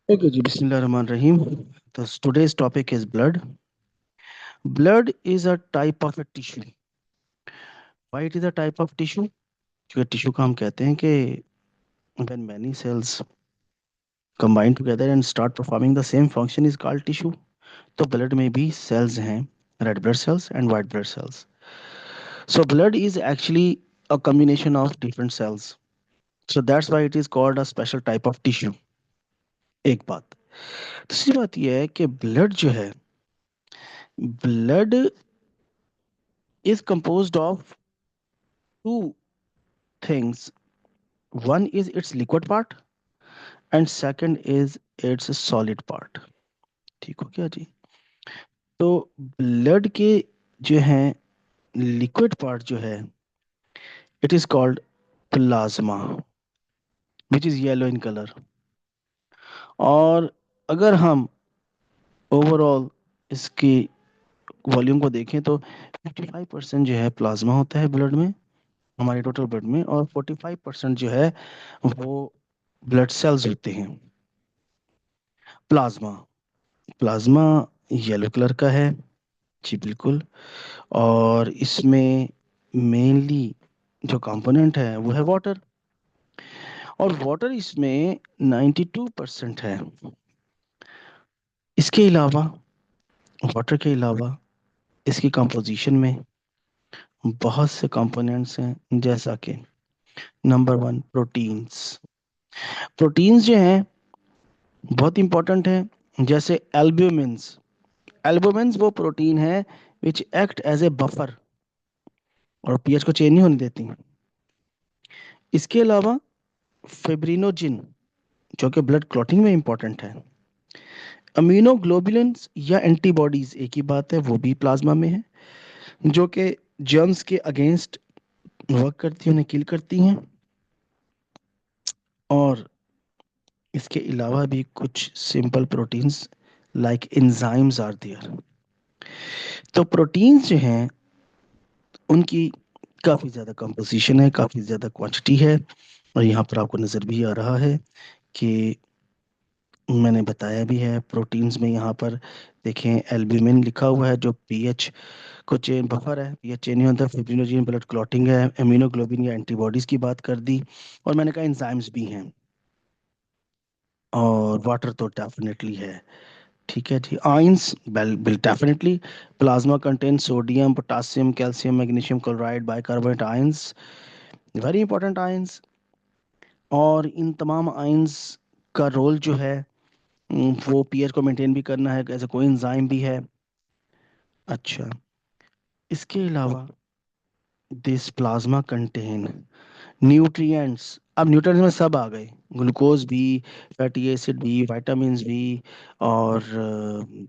Okay, ji, Bismillahirrahmanirrahim. Today's topic is blood. Blood is a type of a tissue. Why it is a type of tissue? क्योंकि tissue को हम कहते हैं कि when many cells combine together and start performing the same function is called tissue. तो blood में भी cells हैं, red blood cells and white blood cells. So blood is actually a combination of different cells. So that's why it is called a special type of tissue. एक बात। दूसरी बात यह है कि blood जो है, blood is composed of two things. One is its liquid part and second is its solid part. ठीक हो गया जी। तो ब्लड के जो है लिक्विड पार्ट जो है it is called plasma which is yellow in colour. और अगर हम ओवरऑल इसकी वॉल्यूम को देखें तो 55% जो है प्लाज्मा होता है ब्लड में, हमारे टोटल ब्लड में, और 45% जो है वो ब्लड सेल्स होते हैं। प्लाज्मा प्लाज्मा येलो कलर का है जी, बिल्कुल। और इसमें मेनली जो कंपोनेंट है वो है वाटर, और वाटर इसमें 92% है। इसके अलावा, वाटर के अलावा इसकी कंपोजिशन में बहुत से कंपोनेंट्स हैं, जैसा कि नंबर वन प्रोटीन्स। प्रोटीन्स जो हैं बहुत इंपॉर्टेंट हैं, जैसे एल्ब्यूमिन्स। एल्ब्यूमिन्स वो प्रोटीन है which act as a buffer और पीएच को चेंज नहीं होने देती। इसके अलावा फिब्रिनोजिन जो कि ब्लड क्लॉटिंग में इंपॉर्टेंट है। अमीनोग्लोबुलिन्स या एंटीबॉडीज एक ही बात है, वो भी प्लाज्मा में है, जो कि जर्म्स के अगेंस्ट वर्क करती हैं, उन्हें किल करती हैं। और इसके अलावा भी कुछ simple proteins like enzymes are there. तो प्रोटीन्स जो हैं उनकी काफ़ी ज़्यादा कंपोजिशन है, काफ़ी ज़्यादा क्वांटिटी है। और यहाँ पर आपको नज़र भी आ रहा है कि मैंने बताया भी है प्रोटीन्स में। यहाँ पर देखें एल्ब्यूमिन लिखा हुआ है जो पीएच को चेन बफर है, पीएच चेन नहीं होता। फिब्रिनोजिन ब्लड क्लॉटिंग है, एमिनोग्लोबिन या एंटीबॉडीज की बात कर दी, और मैंने कहा एंजाइम्स भी हैं, और वाटर तो डेफिनेटली है। ठीक है जी। Ions will definitely plasma contain sodium, potassium, calcium, magnesium chloride, bicarbonate ions, very important ions. और इन तमाम आयंस का रोल जो है वो पीएच को मेंटेन भी करना है, ऐसा कोई एंजाइम भी है। अच्छा, इसके अलावा दिस प्लाज्मा कंटेन न्यूट्रिएंट्स। अब न्यूट्रिएंट्स में सब आ गए, ग्लूकोज भी, फैटी एसिड भी, विटामिन्स भी, और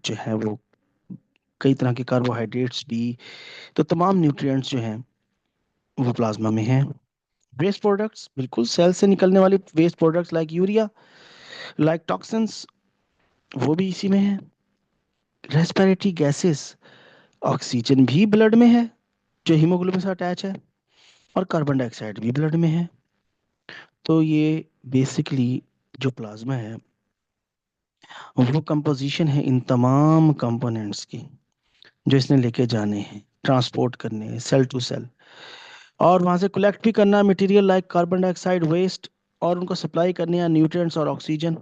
जो है वो कई तरह के कार्बोहाइड्रेट्स भी। तो तमाम न्यूट्रिएंट्स जो हैं वो प्लाज्मा में हैं। वेस्ट प्रोडक्ट्स, बिल्कुल सेल से निकलने वाले waste products like urea, like toxins, वो भी इसी में है। रेस्पिरेटरी गैसेस, ऑक्सीजन भी ब्लड में है जो हीमोग्लोबिन से अटैच है, और कार्बन डाइऑक्साइड भी ब्लड में है। तो ये बेसिकली जो प्लाज्मा है वो कंपोजिशन है इन तमाम कंपोनेंट्स की, जो इसने लेके जाने हैं, ट्रांसपोर्ट करने हैं सेल टू सेल, और वहां से कलेक्ट भी करना है material like carbon dioxide waste, और उनको सप्लाई करने हैं न्यूट्रिएंट्स और ऑक्सीजन।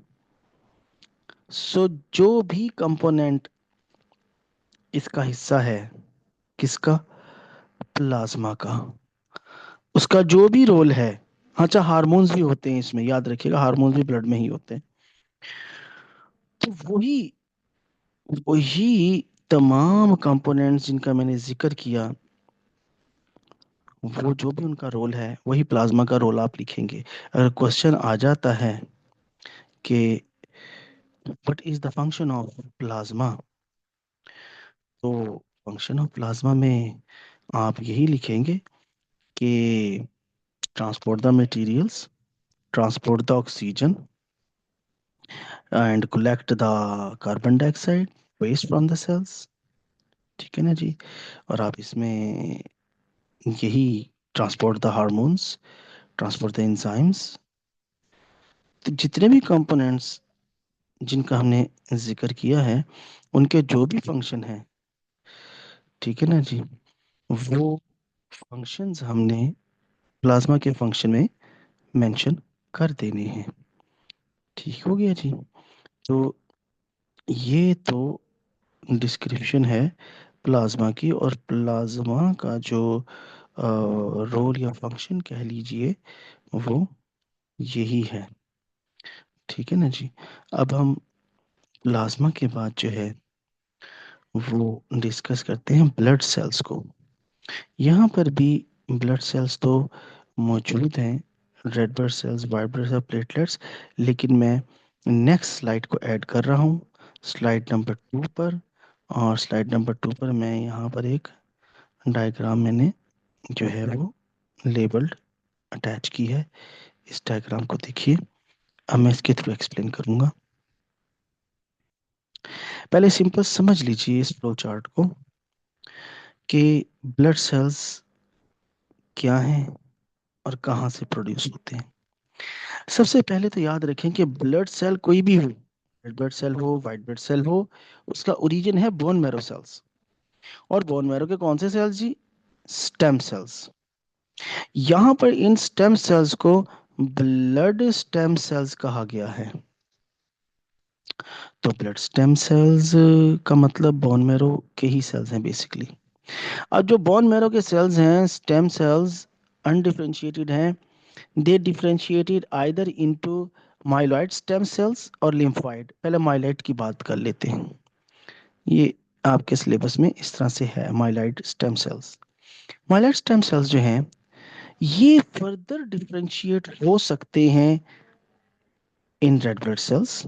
सो जो भी कंपोनेंट इसका हिस्सा है, किसका, प्लाज्मा का, उसका जो भी रोल है। अच्छा, हार्मोन्स भी होते हैं इसमें, याद रखिएगा हार्मोन्स भी ब्लड में ही होते हैं। तो वही वही तमाम कंपोनेंट्स जिनका मैंने जिक्र किया, वो जो भी उनका रोल है वही प्लाज्मा का रोल आप लिखेंगे। अगर क्वेश्चन आ जाता है कि what is the function of plasma, तो फंक्शन ऑफ प्लाज्मा में आप यही लिखेंगे कि transport the materials, transport the oxygen, and collect the carbon dioxide waste from the cells. ठीक है ना जी। और आप इसमें यही transport the hormones, transport the enzymes. तो जितने भी कंपोनेंट्स जिनका हमने जिक्र किया है, उनके जो भी फंक्शन है, ठीक है ना जी, वो फंक्शंस हमने प्लाज्मा के फंक्शन में मेंशन कर देने हैं। ठीक हो गया जी। तो ये तो डिस्क्रिप्शन है प्लाज्मा की, और प्लाज्मा का जो रोल या फंक्शन कह लीजिए, वो यही है। ठीक है ना जी। अब हम प्लाज्मा के बाद जो है वो डिस्कस करते हैं ब्लड सेल्स को। यहाँ पर भी ब्लड सेल्स तो मौजूद हैं, red blood sales, white blood sales, platelets, लेकिन मैं नेक्स्ट स्लाइड को ऐड कर रहा हूँ, स्लाइड नंबर 2 पर। और स्लाइड नंबर 2 पर मैं यहाँ पर एक डायग्राम मैंने जो है वो लेबल्ड अटैच की है। इस डायग्राम को देखिए, अब मैं इसके थ्रू एक्सप्लेन करूंगा। पहले सिंपल समझ लीजिए इस फ्लो चार्ट को कि ब्लड सेल्स क्या हैं और कहाँ से प्रोड्यूस होते हैं। सबसे पहले तो याद रखें कि ब्लड सेल कोई भी हो, रेड ब्लड सेल हो, वाइट ब्लड सेल हो, उसका ओरिजिन है बोन मैरो सेल्स। और बोन मैरो के कौन से सेल्स जी? Stem cells. यहाँ पर इन स्टेम सेल्स को ब्लड स्टेम सेल्स कहा गया है। तो ब्लड स्टेम सेल्स का मतलब बोन मैरो के ही सेल्स हैं बेसिकली। अब जो बोन मैरो के सेल्स हैं, स्टेम सेल्स, अनडिफरेंशिएटेड हैं। They differentiated either into myeloid stem cells और लिम्फोइड। पहले माइलॉइड की बात कर लेते हैं। ये आपके सिलेबस में इस तरह से है, myeloid stem cells. Myeloid stem cells जो हैं, ये फर्दर डिफरेंशिएट हो सकते हैं in red blood cells,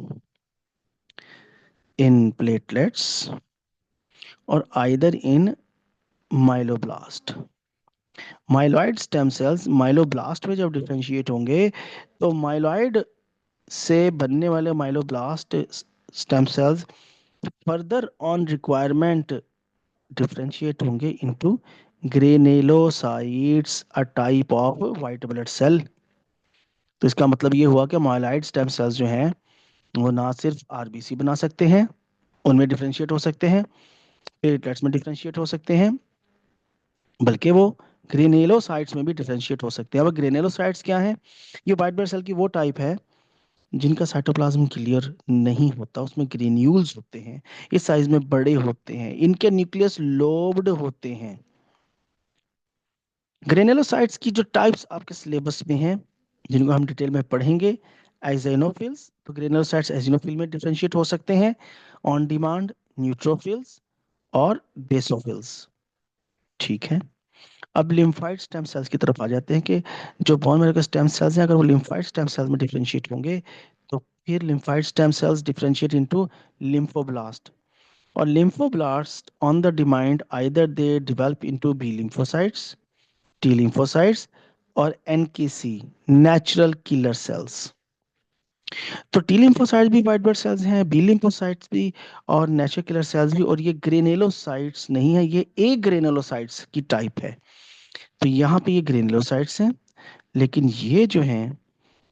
in platelets, और either in myeloblast. Myeloid stem cells myeloblast में जब डिफरेंशिएट होंगे, तो माइलॉइड से बनने वाले myeloblast stem cells further on requirement differentiate होंगे into granulocytes, a type of white blood cell. तो इसका मतलब ये हुआ कि माइलॉइड स्टेम सेल्स जो हैं, वो ना सिर्फ आरबीसी बना सकते हैं, उनमें डिफरेंशिएट हो सकते हैं, प्लेटलेट्स में डिफरेंशिएट हो सकते हैं, बल्कि वो ग्रेनेलोसाइट्स में भी डिफरेंशिएट हो सकते हैं। अब ग्रेनेलोसाइट्स क्या हैं? ये व्हाइट ब्लड सेल की वो टाइप है जिनका साइटोप्लाज्म क्लियर नहीं होता, उसमें ग्रेन्यूल्स होते हैं, इस साइज में बड़े होते हैं, इनके न्यूक्लियस लोब्ड होते हैं। ग्रेनुलोसाइट्स की जो टाइप्स आपके सिलेबस में हैं, जिनको हम डिटेल में पढ़ेंगे, एजेनोफिल्स, तो ग्रेनुलोसाइट्स एजिनोफिल में डिफरेंशिएट हो सकते हैं, ऑन डिमांड, न्यूट्रोफिल्स और बेसोफिल्स। ठीक है। अब लिम्फाइड स्टेम सेल्स की तरफ आ जाते हैं कि जो बोन मैरो के स्टेम सेल्स हैं, अगर वो लिम्फाइड स्टेम सेल्स में डिफरेंशिएट होंगे, तो फिर lymphoid stem cells differentiate into lymphoblast. और lymphoblast on the demand, either they develop into B lymphocytes, T lymphocytes और NKC, natural killer cells। तो T lymphocytes भी white blood cells हैं, B lymphocytes भी और natural killer cells भी, और ये granulocytes नहीं है, ये A granulocytes की टाइप है। तो यहाँ पे ये granulocytes हैं, लेकिन ये जो हैं,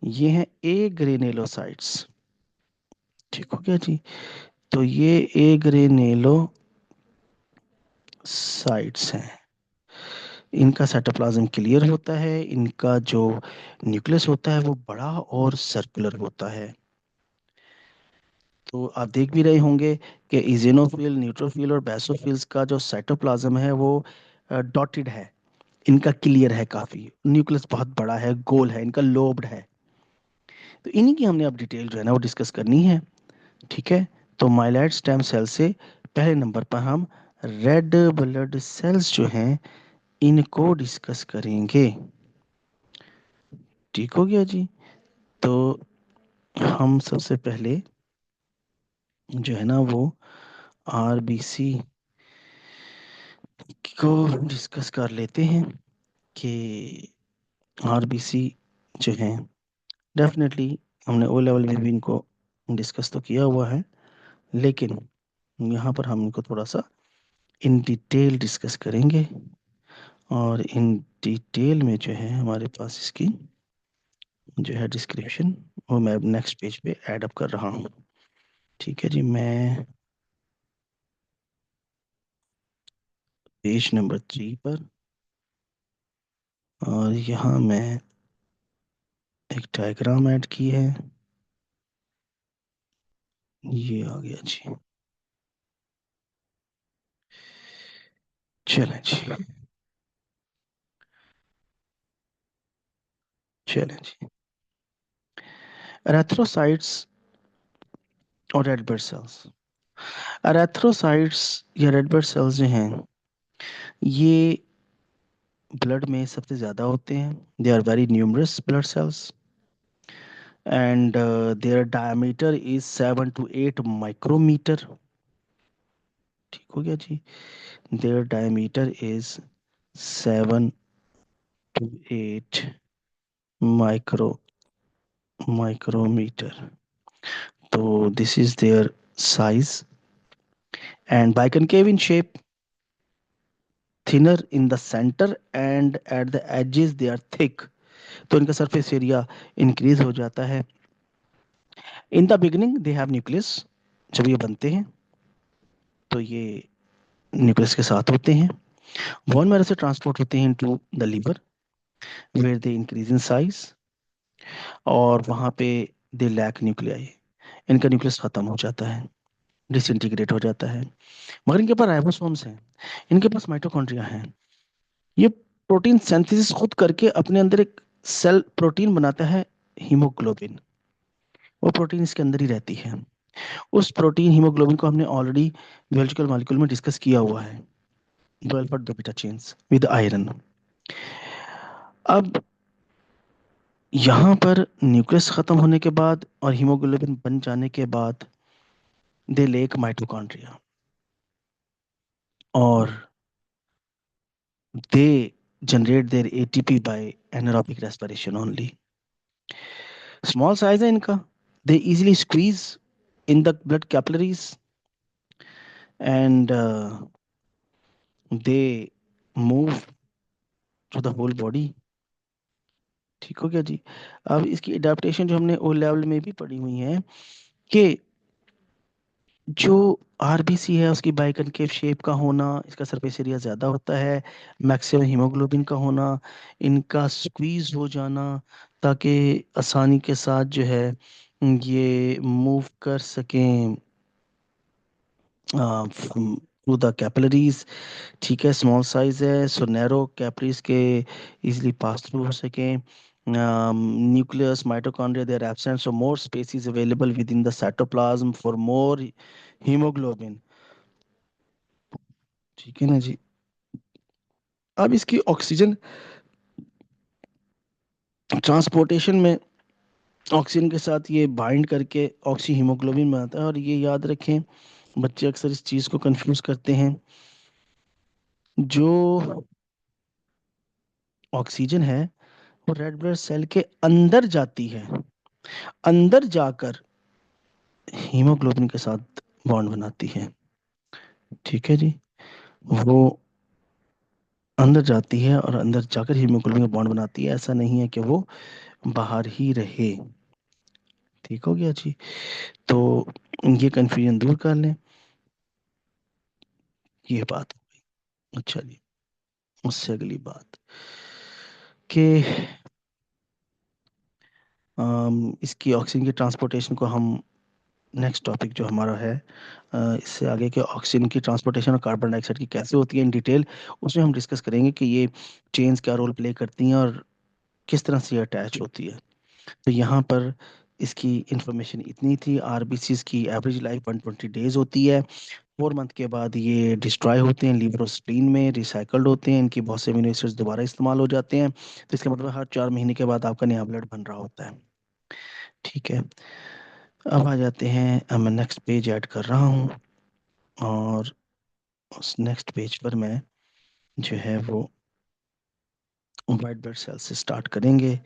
ये हैं A granulocytes। ठीक हो गया जी। तो ये A granulocytes हैं। इनका साइटोप्लाज्म क्लियर होता है, इनका जो न्यूक्लियस होता है वो बड़ा और सर्कुलर होता है। तो आप देख भी रहे होंगे कि इजेनोफिल, न्यूट्रोफिल और बेसोफिल्स का जो साइटोप्लाज्म है वो डॉटेड है, इनका क्लियर है काफी, न्यूक्लियस बहुत बड़ा है, गोल है, इनका लोब्ड है। तो इन्हीं की हमने अब डिटेल जो है ना वो डिस्कस करनी है। ठीक है। तो माइलॉइड स्टेम सेल से पहले नंबर पर हम रेड ब्लड सेल्स जो हैं, इनको डिस्कस करेंगे। ठीक हो गया जी। तो हम सबसे पहले जो है ना वो आरबीसी को डिस्कस कर लेते हैं कि आरबीसी जो है, डेफिनेटली हमने ओ लेवल में भी इनको डिस्कस तो किया हुआ है, लेकिन यहाँ पर हम इनको थोड़ा सा इन डिटेल डिस्कस करेंगे। और इन डिटेल में जो है हमारे पास इसकी जो है डिस्क्रिप्शन, वो मैं नेक्स्ट पेज पे ऐड अप कर रहा हूँ। ठीक है जी, मैं पेज नंबर 3 पर, और यहाँ मैं एक डायग्राम ऐड की है। ये आ गया जी। चलें जी, चलें जी। एरेथ्रोसाइट्स और रेड ब्लड सेल्स। एरेथ्रोसाइट्स या रेड ब्लड सेल्स जो हैं, ये ब्लड में सबसे ज़्यादा होते हैं। They are very numerous blood cells, and their diameter is 7 to 8 micrometer. ठीक हो गया जी। Their diameter is 7 to 8 micro micrometer. तो this is their size, and biconcave in shape, thinner in the centre and at the edges they are thick. तो इनका surface area increase हो जाता है। In the beginning they have nucleus. जब ये बनते हैं तो ये न्यूक्लियस के साथ होते हैं। बोन मैरो से ट्रांसपोर्ट होते हैं into the liver, where they increase in size, और वहां पे दे लैक न्यूक्लियाई। इनका न्यूक्लियस खत्म हो जाता है, डिसइंटीग्रेट हो जाता है। मगर इनके पास राइबोसोम्स हैं, इनके पास माइटोकॉन्ड्रिया हैं। ये प्रोटीन सिंथेसिस खुद करके अपने अंदर एक सेल प्रोटीन बनाता है, हीमोग्लोबिन। वो प्रोटीन इसके अंदर ही रहती है। उस प्रोटीन हीमोग्लोबिन को हमने ऑलरेडी बियोलॉजिकल मॉलिक्यूल में डिस्कस किया हुआ है, 12 पर 2 बीटा चेन्स विद आयरन। अब यहाँ पर न्यूक्लियस खत्म होने के बाद और हीमोग्लोबिन बन जाने के बाद दे लेक माइटोकॉन्ड्रिया, और they generate their ATP by anaerobic respiration only. Small size है इनका, they easily squeeze in the blood capillaries, and they move to the whole body. ठीक हो गया जी। अब इसकी एडाप्टेशन जो हमने ओ लेवल में भी पढ़ी हुई है, कि जो आरबीसी है उसकी बाइकनकेव शेप का होना, इसका सरफेस एरिया ज़्यादा होता है, मैक्सिमम हीमोग्लोबिन का होना, इनका स्क्वीज हो जाना, ताकि आसानी के साथ जो है ये मूव कर सकें थ्रू द कैपिलरीज। ठीक है, स्मॉल साइज है, सो नैरो कैपिलरीज के इजीली पास थ्रू हो सकें। Nucleus mitochondria they are absent, so more space is available within the cytoplasm for more haemoglobin. ठीक है ना जी। अब इसकी ऑक्सीजन ट्रांसपोर्टेशन में ऑक्सीजन के साथ ये बाइंड करके ऑक्सी हीमोग्लोबिन बनाता है। और ये याद रखें, बच्चे अक्सर इस चीज़ को कंफ्यूज करते हैं, जो ऑक्सीजन है वो रेड ब्लड सेल के अंदर जाती है, अंदर जाकर हीमोग्लोबिन के साथ बॉन्ड बनाती है। ठीक है जी। वो अंदर जाती है और अंदर जाकर हीमोग्लोबिन का बॉन्ड बनाती है, ऐसा नहीं है कि वो बाहर ही रहे। ठीक हो गया जी। तो ये कंफ्यूजन दूर कर लें, ये बात। अच्छा जी, उससे अगली बात कि इसकी ऑक्सीजन की ट्रांसपोर्टेशन को हम, नेक्स्ट टॉपिक जो हमारा है, इससे आगे के ऑक्सीजन की ट्रांसपोर्टेशन और कार्बन डाइऑक्साइड की कैसे होती है इन डिटेल, उसमें हम डिस्कस करेंगे कि ये चेन्स क्या रोल प्ले करती हैं और किस तरह से ये अटैच होती है। तो यहाँ पर इसकी इंफॉर्मेशन इतनी थी। आरबीसीज की एवरेज लाइफ 120 डेज होती है। 4 मंथ के बाद ये डिस्ट्रॉय होते हैं, लीवर और स्प्लीन में रिसाइकल्ड होते हैं, इनकी बहुत से अमीनो एसिड्स दोबारा इस्तेमाल हो जाते हैं। तो इसका मतलब हर 4 महीने के बाद आपका नया ब्लड बन रहा होता है। ठीक है। अब आ जाते हैं, अब मैं नेक्स्ट पेज ऐड कर रहा हूँ, और उस नेक्स्ट पेज पर मैं जो है वो वाइट ब्लड सेल्स से स्टार्ट करेंगे,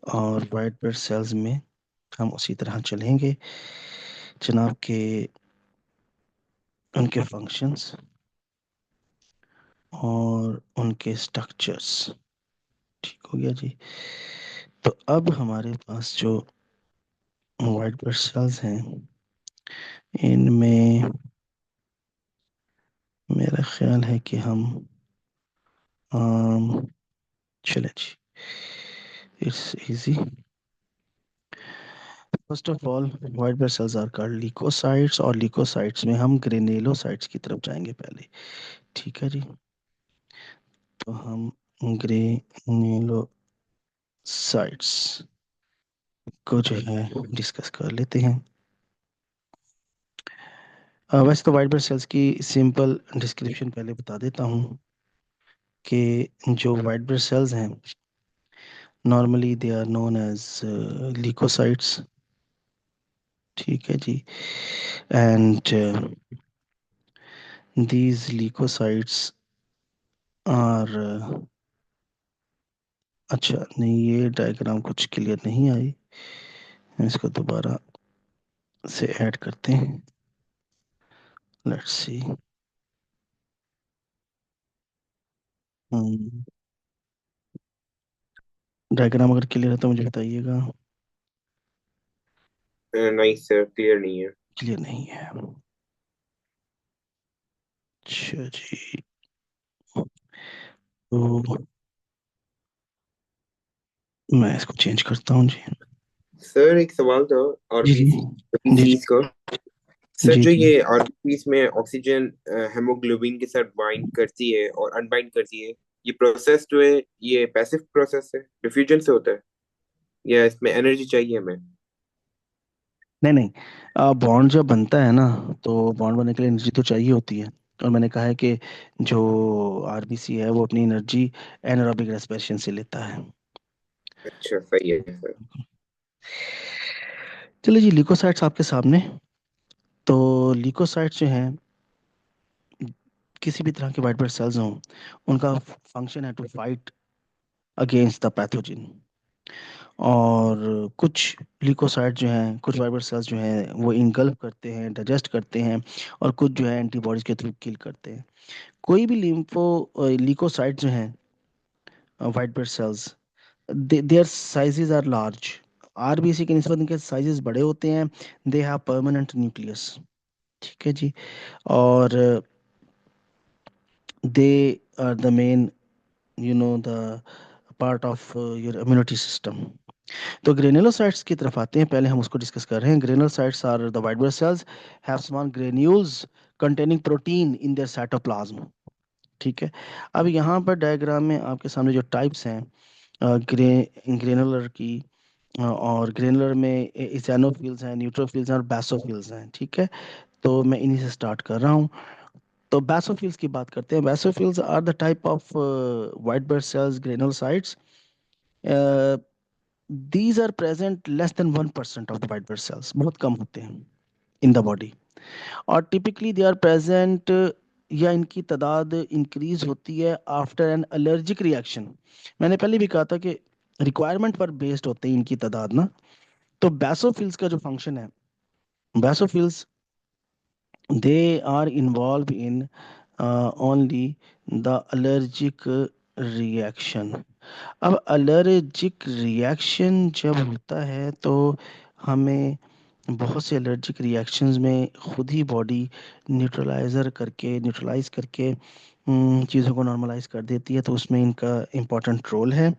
और वाइट ब्लड सेल्स में हम उसी तरह चलेंगे जनाब के, उनके फंक्शंस और उनके स्ट्रक्चर्स। ठीक हो गया जी। तो अब हमारे पास जो वाइट ब्लड सेल्स हैं, इनमें मेरा ख्याल है कि हम um, चले जी, it's easy. First of all white blood cells are called leucocytes, और ल्यूकोसाइट्स में हम ग्रेन्युलोसाइट्स की तरफ जाएंगे पहले। ठीक है जी, तो हम ग्रेन्युलोसाइट्स को जो है डिस्कस कर लेते हैं। वैसे तो व्हाइट ब्लड सेल्स की सिंपल डिस्क्रिप्शन पहले बता देता हूँ कि जो व्हाइट ब्लड सेल्स हैं normally they are known as leukocytes. ठीक है जी, एंड these leukocytes are अच्छा नहीं, ये डायग्राम कुछ क्लियर नहीं आई, हम इसको दोबारा से ऐड करते हैं। Let's see. डायग्राम अगर क्लियर है तो मुझे बताइएगा। नहीं सर, क्लियर नहीं है। क्लियर नहीं है, अच्छा जी। तो मैं इसको चेंज करता हूँ जी। सर एक सवाल था। जी जी। आरबीसी जी आरबीसीज का। सर जी जो जी। ये आरबीसीज में ऑक्सीजन हेमोग्लोबिन के साथ बाइंड करती है और अनबाइंड करती है, ये प्रोसेस जो है ये पैसिव प्रोसेस है, डिफ्यूजन से होता है, या इसमें एनर्जी चाहिए हमें? नहीं नहीं, बॉन्ड जब बनता है ना, तो बॉन्ड बनने के लिए एनर्जी तो चाहिए होती है। और मैंने कहा है कि जो आरबीसी है वो अपनी एनर्जी एनारोबिक रेस्पिरेशन से लेता है। अच्छा, सही है सर। चलिए जी, ल्यूकोसाइट्स आपके सामने। तो ल्यूकोसाइट्स जो हैं, किसी भी तरह के वाइट ब्लड सेल्स हों, उनका फंक्शन है to fight against the pathogen. और कुछ ल्यूकोसाइट जो हैं, कुछ वाइट ब्लड सेल्स जो हैं वो इंगल्फ करते हैं, डाइजेस्ट करते हैं, और कुछ जो है एंटीबॉडीज के थ्रू किल करते हैं। कोई भी लिम्फो ल्यूकोसाइट जो हैं, white blood cells, their sizes are large. RBC के निस्बत इनके साइजेस बड़े होते हैं। They have permanent nucleus. ठीक है जी। और they are the main, the part of your immunity system. तो ग्रेनुलोसाइट्स की तरफ आते हैं, पहले हम उसको डिस्कस कर रहे हैं। Granulocytes are the white blood cells have small granules containing protein in their cytoplasm. ठीक है। अब यहाँ पर डायग्राम में आपके सामने जो टाइप्स हैं ग्रेनुलर की, और ग्रेनुलर में इथेनोफिल्स हैं, न्यूट्रोफिल्स हैं और बेसोफिल्स हैं। ठीक है, तो मैं इन्हीं से स्टार्ट कर रहा हूँ। तो बेसोफिल्स की बात करते हैं। Basophils are the type of white blood cells granulocytes. These are present less than 1% of the white blood cells, बहुत कम होते हैं इन द बॉडी। और टिपिकली दे आर प्रेजेंट, या इनकी तादाद इंक्रीज होती है आफ्टर एन एलर्जिक रिएक्शन। मैंने पहले भी कहा था कि रिक्वायरमेंट पर बेस्ड होते हैं इनकी तादाद ना। तो बैसोफिल्स का जो फंक्शन है, basophils they are involve in only the allergic reaction. अब एलर्जिक रिएक्शन जब होता है तो हमें बहुत से एलर्जिक रिएक्शंस में खुद ही बॉडी न्यूट्रलाइज करके चीज़ों को नॉर्मलाइज कर देती है, तो उसमें इनका इम्पोर्टेंट रोल है।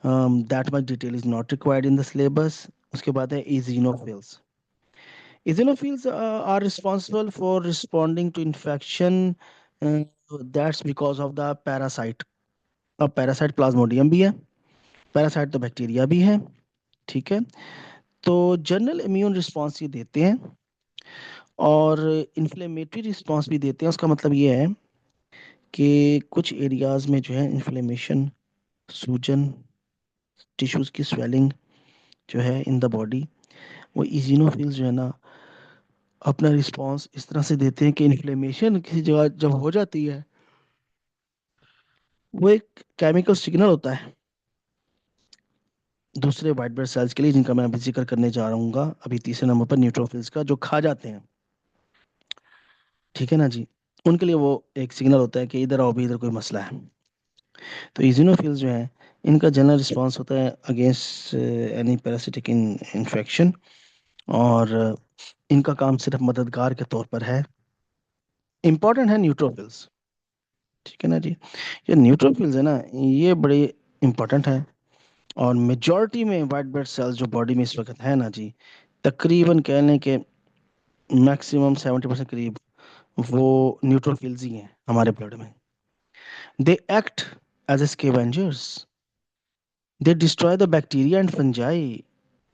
That much detail is not required in the syllabus. उसके बाद है eosinophils. Eosinophils are responsible for responding to infection, that's because of the parasite. अब पैरासाइट प्लाज्मोडियम भी है, पैरासाइट तो बैक्टीरिया भी है। ठीक है। तो जनरल इम्यून रिस्पॉन्स ये देते हैं, और इन्फ्लेमेटरी रिस्पॉन्स भी देते हैं। उसका मतलब ये है कि कुछ एरियाज में जो है इन्फ्लेमेशन, सूजन, टिश्यूज की स्वेलिंग जो है इन द बॉडी, वो इजिनोफिल्स जो है ना अपना रिस्पॉन्स इस तरह से देते हैं कि इन्फ्लेमेशन किसी जगह जब हो जाती है, वो एक केमिकल सिग्नल होता है दूसरे वाइट ब्लड सेल्स के लिए, जिनका मैं अभी जिक्र करने जा रहा हूँ अभी तीसरे नंबर पर, न्यूट्रोफिल्स का, जो खा जाते हैं। ठीक है ना जी। उनके लिए वो एक सिग्नल होता है कि इधर आओ भी, इधर कोई मसला है। तो इजिनोफिल्स जो है, इनका जनरल रिस्पॉन्स होता है अगेंस्ट एनी पैरासिटिक इन्फेक्शन। और इनका काम सिर्फ मददगार के तौर पर है। इंपॉर्टेंट है न्यूट्रोफिल्स। ठीक है ना जी। ये न्यूट्रोफिल्स है ना, ये बड़े इंपॉर्टेंट है। और मेजॉरिटी में वाइट ब्लड सेल्स जो बॉडी में इस वक्त है ना जी, तकरीबन कह लें कि मैक्सिमम 70% करीब वो न्यूट्रोफिल्स ही हैं हमारे ब्लड में। They act as scavengers. They destroy the bacteria and fungi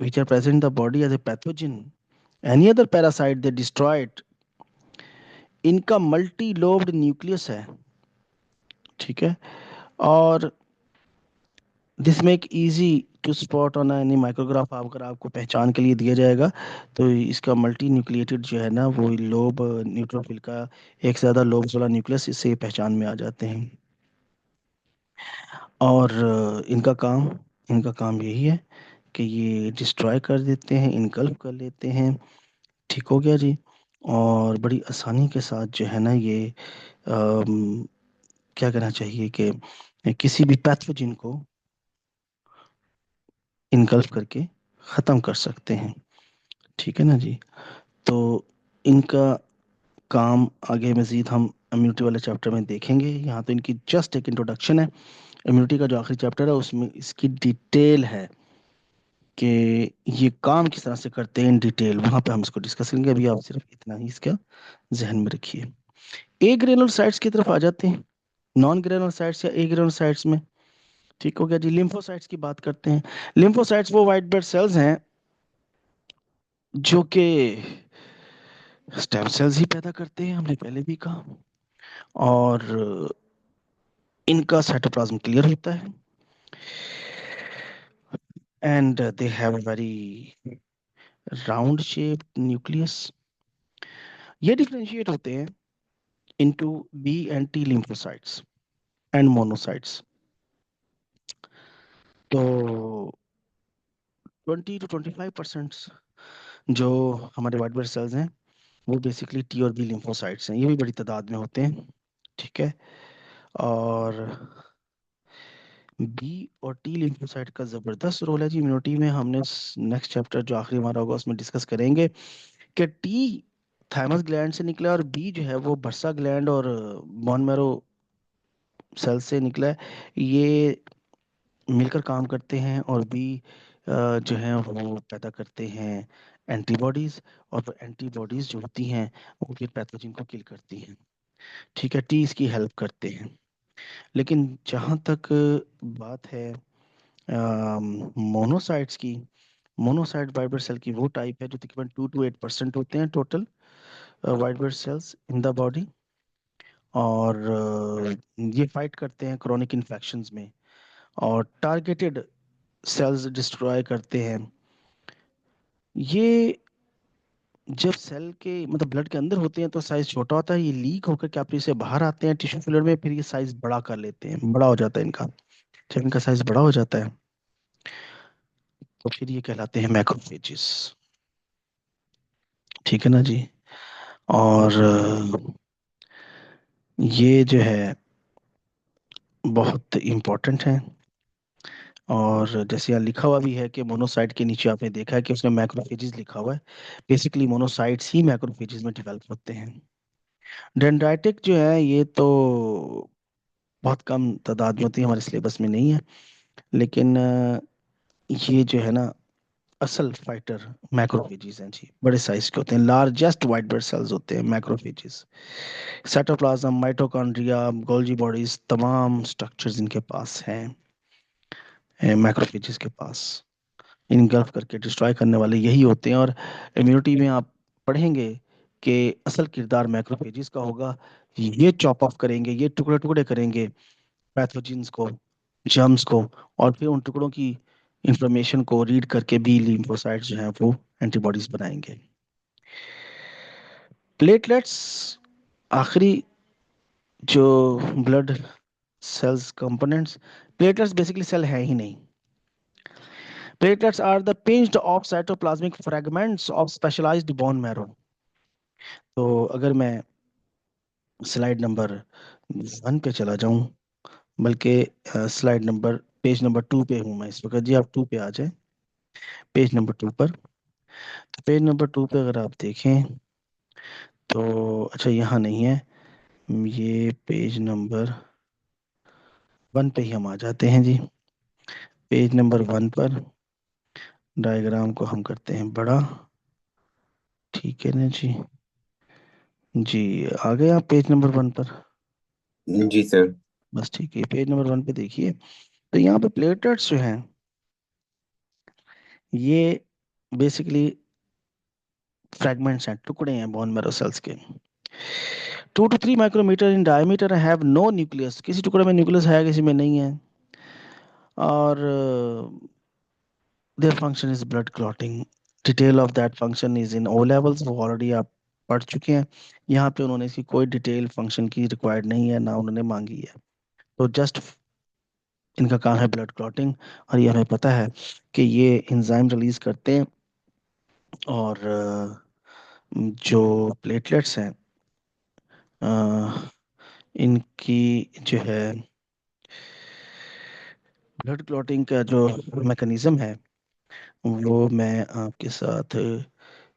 which are present in the body as a pathogen. Any other parasite they destroy it. इनका मल्टी लोब्ड न्यूक्लियस है। ठीक है। और this make easy to spot on any micrograph, अगर आपको पहचान के लिए दिया जाएगा तो इसका मल्टी न्यूक्लिएटेड जो है ना वो लोब न्यूट्रोफिल का एक से ज़्यादा लोब्स वाला न्यूक्लियस इससे पहचान में आ जाते हैं। और इनका काम यही है कि ये डिस्ट्रॉय कर देते हैं, इनकल्फ कर लेते हैं। ठीक हो गया जी। और बड़ी आसानी के साथ जो है ना ये अम, क्या करना चाहिए कि किसी भी पैथोजन को इनगल्फ करके ख़त्म कर सकते हैं। ठीक है ना जी। तो इनका काम आगे मज़ीद हम इम्यूनिटी वाले चैप्टर में देखेंगे। यहाँ तो इनकी जस्ट एक इंट्रोडक्शन है। इम्यूनिटी का जो आखिरी चैप्टर है उसमें इसकी डिटेल है कि ये काम किस तरह से करते हैं इन डिटेल, वहाँ पे हम इसको डिस्कस करेंगे। अभी आप सिर्फ इतना ही इसका जहन में रखिए। ए ग्रेनुलोसाइट्स की तरफ आ जाते हैं। नॉन ग्रेनुलोसाइट्स या ए ग्रेनुलोसाइट्स में। ठीक हो गया जी। लिम्फोसाइट्स की बात करते हैं। लिम्फोसाइट्स वो वाइट ब्लड सेल्स हैं जो कि स्टेम सेल्स ही पैदा करते हैं, हमने पहले भी कहा। और इनका साइटोप्लाज्म क्लियर होता है and they have a very round shaped nucleus. ये डिफरेंशिएट होते हैं into B and T lymphocytes and monocytes. तो 20 to 25% जो हमारे वाइट ब्लड सेल्स हैं वो बेसिकली टी और बी लिम्फोसाइट्स हैं। ये भी बड़ी तादाद में होते हैं। ठीक है। और बी और टी लिम्फोसाइट का जबरदस्त रोल है जी इम्यूनिटी में। हमने नेक्स्ट चैप्टर जो आखिरी हमारा होगा उसमें डिस्कस करेंगे कि टी थाइमस ग्लैंड से निकला है और बी जो है वो बर्सा ग्लैंड और बोन मैरो सेल से निकला है। ये मिलकर काम करते हैं और बी जो है वो पैदा करते हैं एंटीबॉडीज। और वो एंटीबॉडीज जो होती हैं वो फिर पैथोजन को किल करती हैं। ठीक है। टी इसकी हेल्प करते हैं। लेकिन जहाँ तक बात है मोनोसाइट्स की, मोनोसाइट वाइट ब्लड सेल की वो टाइप है जो तकरीबन 2 to 8% होते हैं total white blood cells in the body. और ये फाइट करते हैं क्रोनिक इन्फेक्शंस में और टारगेटेड सेल्स डिस्ट्रॉय करते हैं। ये जब सेल के मतलब ब्लड के अंदर होते हैं तो साइज छोटा होता है, ये लीक होकर के आपके से बाहर आते हैं टिश्यू फिलर में, फिर ये साइज बड़ा कर लेते हैं, बड़ा हो जाता है इनका। जब इनका साइज बड़ा हो जाता है तो फिर ये कहलाते हैं मैक्रोफेजेस। ठीक है ना जी। और ये जो है बहुत इम्पोर्टेंट है। और जैसे यहाँ लिखा हुआ भी है कि मोनोसाइट के नीचे आपने देखा है कि उसमें मैक्रोफेजेस लिखा हुआ है। बेसिकली मोनोसाइट्स ही मैक्रोफेजेस में डेवलप होते हैं। डेंड्राइटिक जो है ये तो बहुत कम तादाद में होती है, हमारे सिलेबस में नहीं है। लेकिन ये जो है ना असल फाइटर मैक्रोफेजेस हैं जी, बड़े साइज के होते हैं, लार्जेस्ट वाइट ब्लड सेल्स होते हैं macrophages. Cytoplasm, mitochondria, Golgi bodies, तमाम स्ट्रक्चर्स इनके पास हैं मैक्रोफेजेस के पास। इनगल्फ करके डिस्ट्रॉय करने वाले यही होते हैं। और इम्यूनिटी में आप पढ़ेंगे कि असल किरदार मैक्रोफेजेस का होगा। ये चॉप ऑफ करेंगे, ये टुकड़े टुकड़े करेंगे पैथोजेंस को, जर्म्स को, और फिर उन टुकड़ों की इंफॉर्मेशन को रीड करके बी लिम्फोसाइट्स जो हैं वो एंटीबॉडीज बनाएंगे। प्लेटलेट्स आखिरी जो blood cells components. Platelets basically cell है ही नहीं। Platelets are the pinched off cytoplasmic fragments of specialised bone marrow. तो अगर मैं स्लाइड नंबर 1 पे चला जाऊं, बल्कि स्लाइड नंबर पेज नंबर 2 पे हूं मैं इस वक्त जी, आप 2 पे आ जाए, पेज नंबर 2 पर। तो पेज नंबर 2 पे अगर आप देखें तो अच्छा यहाँ नहीं है, ये पेज नंबर 1 पे ही हम आ जाते हैं जी। पेज नंबर 1 पर डायग्राम को हम करते हैं बड़ा। ठीक है ना जी। जी, आ गए आप पेज नंबर 1 पर? जी सर। बस ठीक है, पेज नंबर 1 पे देखिए। तो यहाँ पे प्लेटलेट्स जो हैं, ये बेसिकली फ्रैगमेंट्स हैं, टुकड़े हैं बोन मैरो सेल्स के। 2 to 3 micrometre in diameter, have no nucleus, किसी टुकड़े में न्यूक्लियस है किसी में नहीं है। और their function is blood clotting. Detail of that function is in O levels, वो ऑलरेडी आप पढ़ चुके हैं। यहाँ पे उन्होंने इसकी कोई डिटेल फंक्शन की रिक्वायर्ड नहीं है, ना उन्होंने मांगी है। तो जस्ट इनका काम है ब्लड क्लॉटिंग। और ये हमें पता है कि ये एंजाइम रिलीज करते हैं। और जो प्लेटलेट्स हैं, अ, इनकी जो है ब्लड क्लॉटिंग का जो मैकेनिज्म है, वो मैं आपके साथ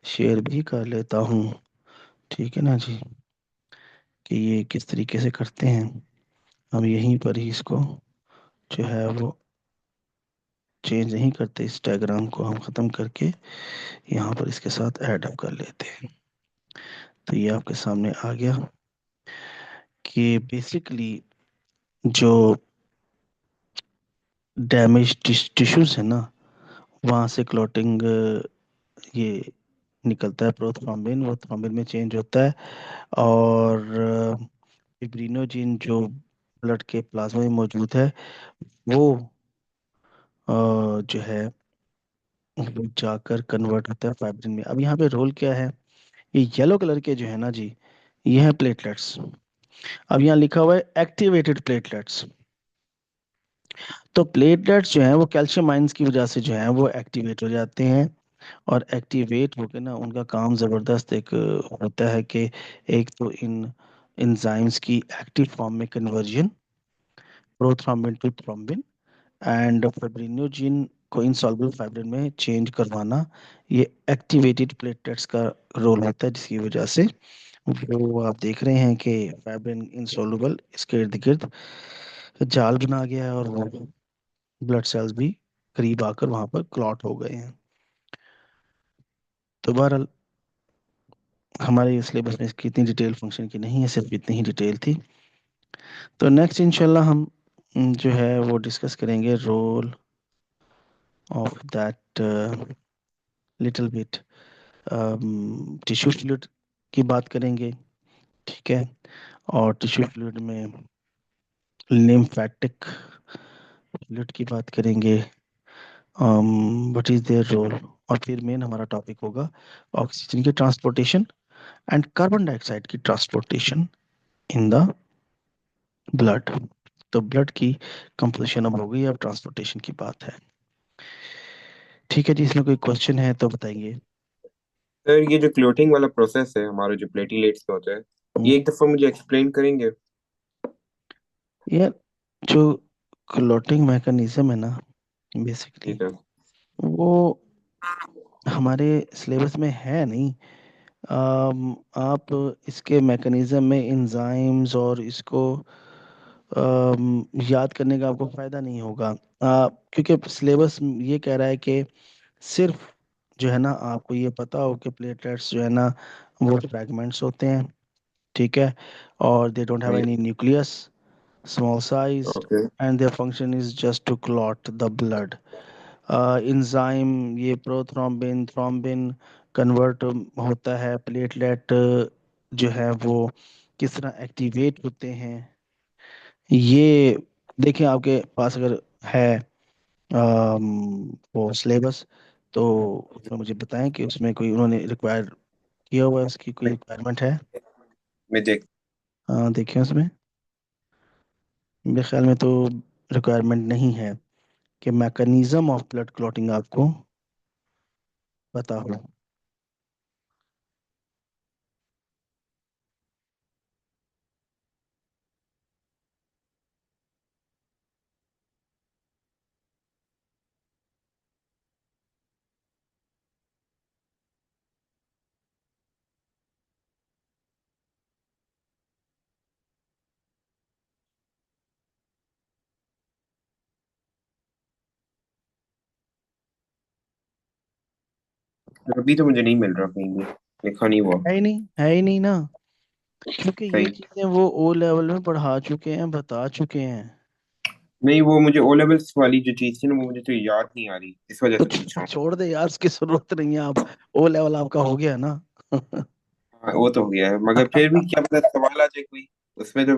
शेयर भी कर लेता हूँ। ठीक है ना जी, कि ये किस तरीके से करते हैं। हम यहीं पर ही इसको जो है वो चेंज नहीं करते, इस डायग्राम को हम ख़त्म करके यहाँ पर इसके साथ ऐड अप कर लेते हैं। तो ये आपके सामने आ गया कि बेसिकली जो डैमेज टिश्यूज है ना, वहाँ से क्लॉटिंग ये निकलता है प्रोथ्रोम्बिन, वो थ्रोम्बिन में चेंज होता है। और फिब्रिनोजिन जो ब्लड के प्लाज्मा में मौजूद है, वो जो है वो जाकर कन्वर्ट होता है फाइब्रिन में। अब यहाँ पे रोल क्या है, ये येलो कलर के जो है ना जी, ये है प्लेटलेट्स। अब यहाँ लिखा हुआ है एक्टिवेटेड प्लेटलेट्स। तो प्लेटलेट्स जो हैं वो कैल्शियम आयंस की वजह से जो है वो एक्टिवेट हो जाते हैं। और एक्टिवेट होकर ना उनका काम ज़बरदस्त एक होता है कि एक तो इन एंजाइम्स की एक्टिव फॉर्म में conversion, prothrombin to thrombin, and fibrinogen को इनसॉल्युबल फाइब्रिन में चेंज करवाना, ये एक्टिवेटेड प्लेटलेट्स का रोल होता है। जिसकी वजह से वो आप देख रहे हैं कि फाइब्रिन इनसॉल्युबल इसके इर्द गिर्द जाल बना गया है, और वो ब्लड सेल्स भी करीब आकर वहां पर क्लॉट हो गए हैं। तो बहरहाल हमारे सिलेबस में इसकी इतनी डिटेल फंक्शन की नहीं है, सिर्फ इतनी ही डिटेल थी। तो नेक्स्ट इंशाल्लाह हम जो है वो डिस्कस करेंगे role of that little bit tissue fluid की बात करेंगे। ठीक है, और टिश्यू फ्लूइड में लिम्फेटिक फ्लूइड की बात करेंगे, व्हाट इज देयर रोल। और फिर मेन हमारा टॉपिक होगा ऑक्सीजन की ट्रांसपोर्टेशन एंड कार्बन डाइऑक्साइड की ट्रांसपोर्टेशन इन द ब्लड। तो ब्लड की कंपोजिशन अब हो गई, अब ट्रांसपोर्टेशन की बात है। ठीक है जी, इसमें कोई क्वेश्चन है तो बताइए। सर ये जो क्लोटिंग वाला प्रोसेस है हमारा जो प्लेटलेट्स में होता है, हम्म, ये एक दफा मुझे एक्सप्लेन करेंगे? यार, जो क्लॉटिंग मैकेनिज्म है ना, जी बेसिकली सर। वो हमारे सिलेबस में है नहीं। आप इसके मैकेनिज्म में एंजाइम्स और इसको याद करने का आपको फायदा नहीं होगा, क्योंकि सिलेबस ये कह रहा है कि सिर्फ जो है ना आपको ये पता हो कि प्लेटलेट्स जो है ना वो फ्रैगमेंट्स होते हैं। ठीक है, और दे डोंट हैव जी। Any nucleus, small sized, okay. And their function is just to clot the blood. Enzyme ये प्रोथ्रोम्बिन थ्रोम्बिन कन्वर्ट होता है, प्लेटलेट जो है वो किस तरह एक्टिवेट होते हैं, ये देखें आपके पास अगर है वो सिलेबस, तो उसमें मुझे बताएं कि उसमें कोई उन्होंने रिक्वायर किया हुआ है, उसकी कोई मैं रिक्वायरमेंट है। मैं देख। हाँ देखिए उसमें, मेरे ख्याल में तो रिक्वायरमेंट नहीं है कि मैकेनिज्म ऑफ ब्लड क्लॉटिंग आपको पता हो। अभी तो मुझे नहीं मिल रहा कहीं भी, लिखा नहीं हुआ। है ही नहीं ना, क्योंकि ये सही। चीजें वो ओ लेवल में पढ़ा चुके हैं, बता चुके हैं। नहीं, वो मुझे ओ लेवल्स वाली जो चीज थी ना, वो मुझे तो याद नहीं आ रही, इस वजह तो से पूछ रहा हूँ। छोड़ दे यार, उसकी जरूरत नहीं है। आप ओ लेवल आपका हो गया ना। हाँ, वो तो हो गया है, मगर फिर भी क्या पता सवाल आ जाए कोई उसमें, तो